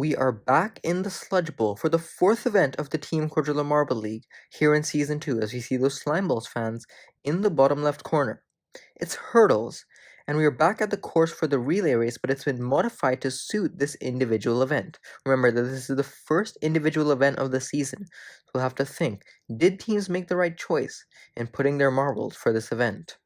We are back in the Sludge Bowl for the fourth event of the Team Quadrilla Marble League here in Season 2 as we see those Slime Balls fans in the bottom left corner. It's hurdles, and we are back at the course for the relay race, but it's been modified to suit this individual event. Remember that this is the first individual event of the season, so we'll have to think, did teams make the right choice in putting their marbles for this event?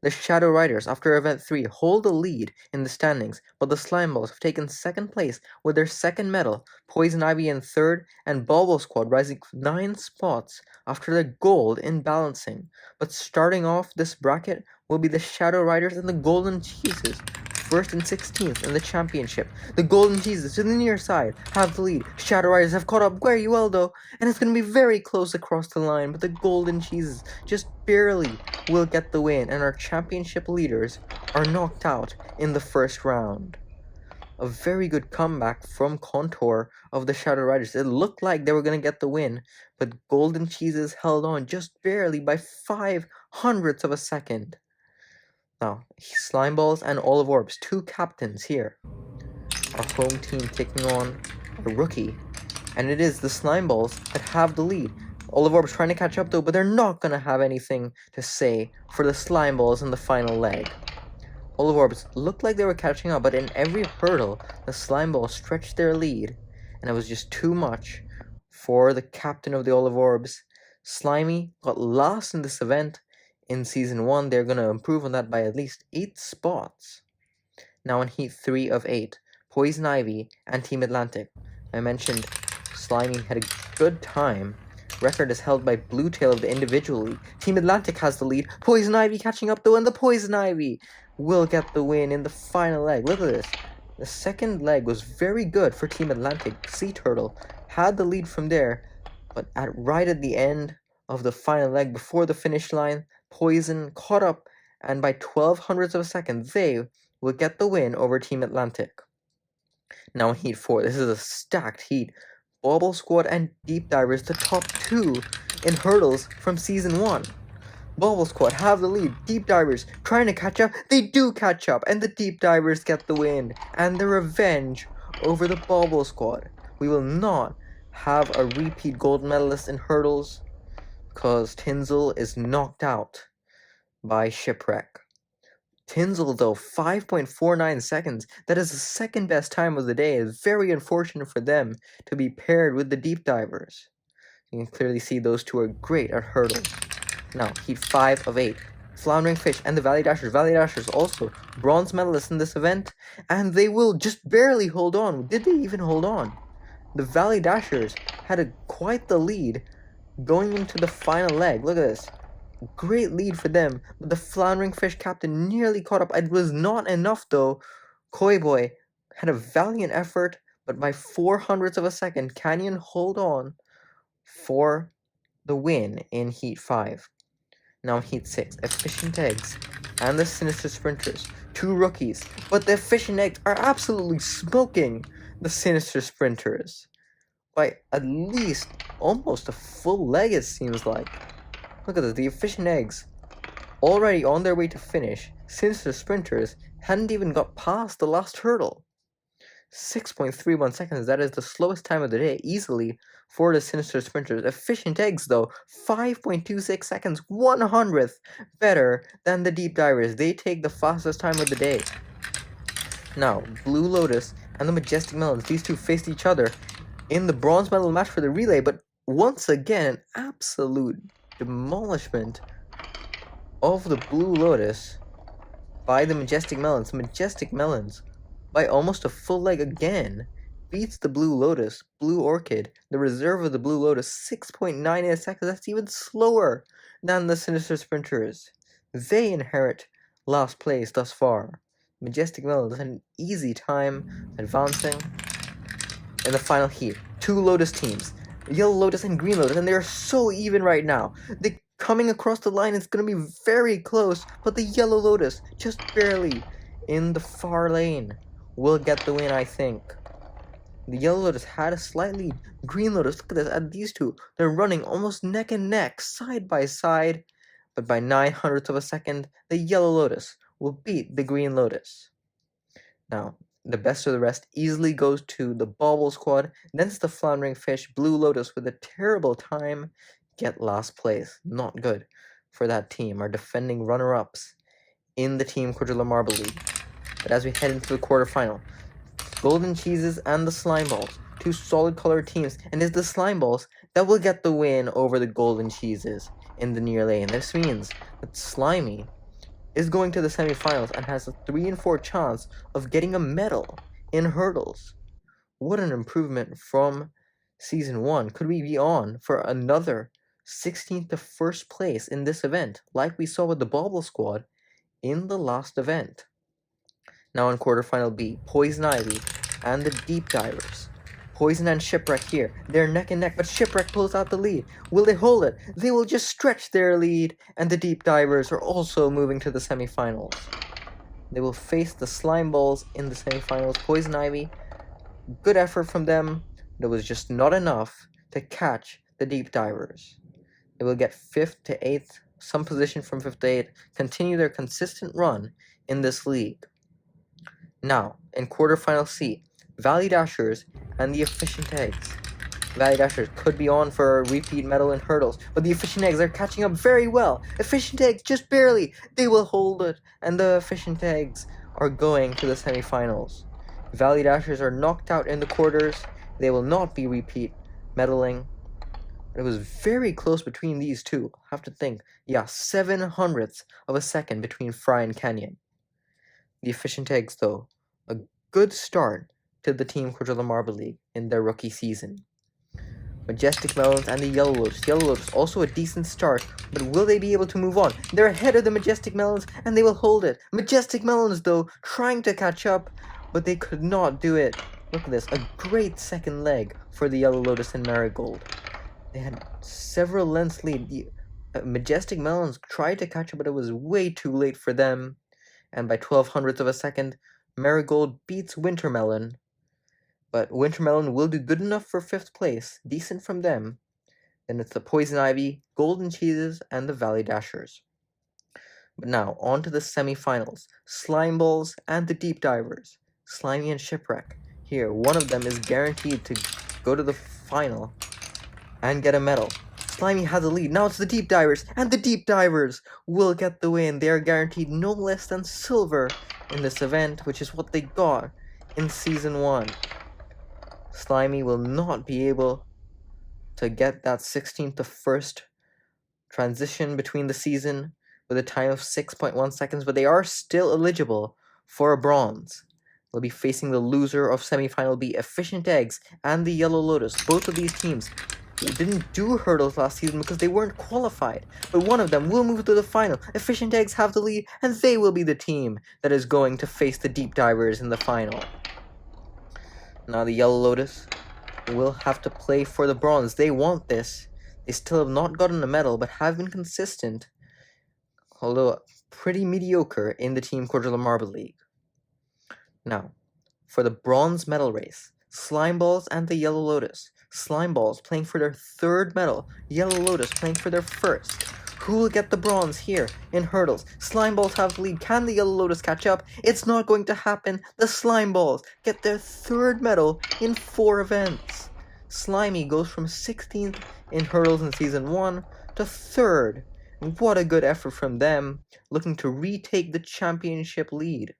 The Shadow Riders, after Event 3, hold the lead in the standings, but the Slime Balls have taken second place with their second medal, Poison Ivy in third, and Bauble Squad rising 9 spots after their gold in balancing. But starting off this bracket will be the Shadow Riders and the Golden Cheeses, first and 16th in the championship. The Golden Cheeses to the near side have the lead. Shadow Riders have caught up very well though, and it's going to be very close across the line, but the Golden Cheeses just barely will get the win, and our championship leaders are knocked out in the first round. A very good comeback from Contour of the Shadow Riders. It looked like they were going to get the win, but Golden Cheeses held on just barely by 0.05 of a second. Now, Slime Balls and Olive Orbs, two captains here. Our home team taking on a rookie, and it is the Slime Balls that have the lead. Olive Orbs trying to catch up though, but they're not going to have anything to say for the Slime Balls in the final leg. Olive Orbs looked like they were catching up, but in every hurdle, the Slime Balls stretched their lead, and it was just too much for the captain of the Olive Orbs. Slimy got last in this event. In Season 1, they're going to improve on that by at least 8 spots. Now in Heat 3 of 8, Poison Ivy and Team Atlantic. I mentioned Slimy had a good time. Record is held by Blue Tail of the individual league. Team Atlantic has the lead. Poison Ivy catching up though, and the Poison Ivy will get the win in the final leg. Look at this. The second leg was very good for Team Atlantic. Sea Turtle had the lead from there, but right at the end of the final leg, before the finish line, Poison caught up, and by 0.12 of a second, they will get the win over Team Atlantic. Now in Heat 4, this is a stacked heat. Bauble Squad and Deep Divers, the top two in hurdles from Season 1. Bauble Squad have the lead. Deep Divers trying to catch up. They do catch up, and the Deep Divers get the win and the revenge over the Bauble Squad. We will not have a repeat gold medalist in hurdles because Tinsel is knocked out by Shipwreck. Tinsel, though, 5.49 seconds. That is the second best time of the day. It's very unfortunate for them to be paired with the Deep Divers. You can clearly see those two are great at hurdles. Now, Heat 5 of 8. Floundering Fish and the Valley Dashers. Valley Dashers also bronze medalists in this event, and they will just barely hold on. Did they even hold on? The Valley Dashers had quite the lead going into the final leg. Look at this. Great lead for them, but the Floundering Fish captain nearly caught up. It was not enough though. Koi Boy had a valiant effort, but by 0.04 of a second, Canyon hold on for the win in Heat 5. Now in Heat 6, Efficient Eggs and the Sinister Sprinters, two rookies, but the Efficient Eggs are absolutely smoking the Sinister Sprinters by at least almost a full leg, it seems like. Look at this, the Efficient Eggs already on their way to finish. Sinister Sprinters hadn't even got past the last hurdle. 6.31 seconds, that is the slowest time of the day, easily, for the Sinister Sprinters. Efficient Eggs, though, 5.26 seconds, 1/100th better than the Deep Divers. They take the fastest time of the day. Now, Blue Lotus and the Majestic Melons, these two faced each other in the bronze medal match for the relay, but once again, an absolute demolishment of the Blue Lotus by the Majestic Melons. The Majestic Melons, by almost a full leg again, beats the Blue Lotus, Blue Orchid, the reserve of the Blue Lotus, 6.98 seconds. That's even slower than the Sinister Sprinters. They inherit last place thus far. Majestic Melons had an easy time advancing in the final heat. Two Lotus teams, Yellow Lotus and Green Lotus, and they're so even right now. They coming across the line is going to be very close, but the Yellow Lotus, just barely in the far lane, will get the win, I think. The Yellow Lotus had a slight lead. Green Lotus, look at this, at these two, they're running almost neck and neck, side by side, but by 0.09 of a second, the Yellow Lotus will beat the Green Lotus. Now, the best of the rest easily goes to the Bobble Squad. Then it's the Floundering Fish, Blue Lotus with a terrible time, get last place. Not good for that team, our defending runner-ups in the Team Quadrilla Marble League. But as we head into the quarterfinal, Golden Cheeses and the Slime Balls, two solid colored teams, and it's the Slime Balls that will get the win over the Golden Cheeses in the near lane. This means that Slimy is going to the semifinals and has a 3 in 4 chance of getting a medal in hurdles. What an improvement from Season 1. Could we be on for another 16th to 1st place in this event, like we saw with the Bobble Squad in the last event? Now in quarterfinal B, Poison Ivy and the Deep Divers. Poison and Shipwreck here. They're neck and neck, but Shipwreck pulls out the lead. Will they hold it? They will just stretch their lead, and the Deep Divers are also moving to the semifinals. They will face the Slime Balls in the semifinals. Poison Ivy, good effort from them, but it was just not enough to catch the Deep Divers. They will get 5th to 8th, some position from 5th to 8th, continue their consistent run in this league. Now, in quarterfinal C, Valley Dashers and the Efficient Eggs. Valley Dashers could be on for a repeat medal in hurdles, but the Efficient Eggs are catching up very well. Efficient Eggs, just barely. They will hold it, and the Efficient Eggs are going to the semifinals. Valley Dashers are knocked out in the quarters. They will not be repeat medaling. It was very close between these two. I have to think. Yeah, 7/100ths of a second between Fry and Canyon. The Efficient Eggs, though, a good start to the Team Quadrilla Marble League in their rookie season. Majestic Melons and the Yellow Lotus. Yellow Lotus, also a decent start, but will they be able to move on? They're ahead of the Majestic Melons, and they will hold it. Majestic Melons, though, trying to catch up, but they could not do it. Look at this, a great second leg for the Yellow Lotus and Marigold. They had several lengths lead. The Majestic Melons tried to catch up, but it was way too late for them. And by 12/100ths of a second, Marigold beats Wintermelon. But Wintermelon will do good enough for 5th place, decent from them. Then it's the Poison Ivy, Golden Cheeses, and the Valley Dashers. But now, on to the semifinals. Slime Balls and the Deep Divers. Slimy and Shipwreck. Here, one of them is guaranteed to go to the final and get a medal. Slimy has a lead. Now it's the Deep Divers, and the Deep Divers will get the win. They are guaranteed no less than silver in this event, which is what they got in Season 1. Slimy will not be able to get that 16th to 1st transition between the season with a time of 6.1 seconds, but they are still eligible for a bronze. They'll be facing the loser of semifinal B, Efficient Eggs and the Yellow Lotus. Both of these teams didn't do hurdles last season because they weren't qualified, but one of them will move to the final. Efficient Eggs have the lead, and they will be the team that is going to face the Deep Divers in the final. Now the Yellow Lotus will have to play for the bronze. They want this. They still have not gotten a medal, but have been consistent, although pretty mediocre in the Team Quadrilla Marble League. Now, for the bronze medal race, Slime Balls and the Yellow Lotus. Slime Balls playing for their 3rd medal, Yellow Lotus playing for their 1st. Who will get the bronze here in hurdles? Slime Balls have the lead. Can the Yellow Lotus catch up? It's not going to happen. The Slime Balls get their 3rd medal in 4 events. Slimy goes from 16th in hurdles in Season 1 to 3rd. And what a good effort from them, looking to retake the championship lead.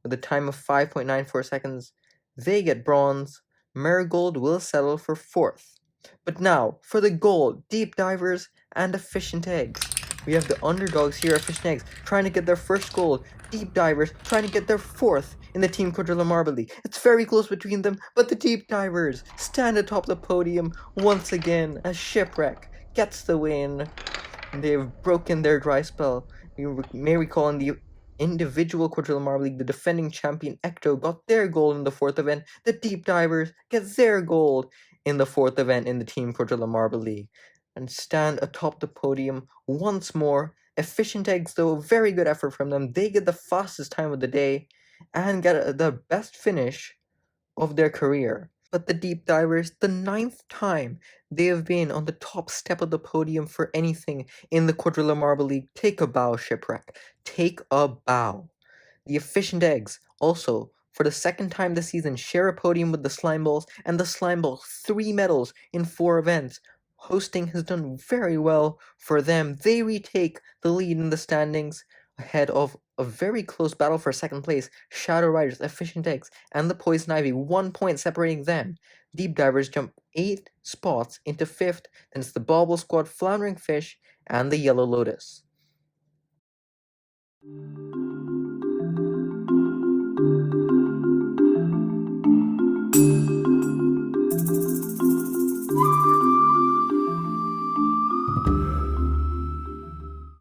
With a time of 5.94 seconds, they get bronze. Marigold will settle for 4th. But now, for the gold, Deep Divers and Efficient Eggs. We have the underdogs here, Efficient Eggs, trying to get their 1st gold. Deep Divers trying to get their 4th in the Team Quadrilla Marble League. It's very close between them, but the Deep Divers stand atop the podium once again as Shipwreck gets the win. They've broken their dry spell. You may recall in the individual Quadrilla Marble League, the defending champion Ecto got their gold in the 4th event. The Deep Divers get their gold in the 4th event in the Team Quadrilla Marble League and stand atop the podium once more. Efficient Eggs, though, very good effort from them. They get the fastest time of the day and get the best finish of their career. But the Deep Divers, the 9th time they have been on the top step of the podium for anything in the Quadrilla Marble League. Take a bow, Shipwreck. Take a bow. The Efficient Eggs, also for the second time this season, share a podium with the Slime Balls, and the Slime Balls 3 medals in 4 events. Hosting has done very well for them. They retake the lead in the standings ahead of a very close battle for second place. Shadow Riders, Efficient Eggs, and the Poison Ivy, 1 point separating them. Deep Divers jump 8 spots into 5th, then it's the Bauble Squad, Floundering Fish, and the Yellow Lotus.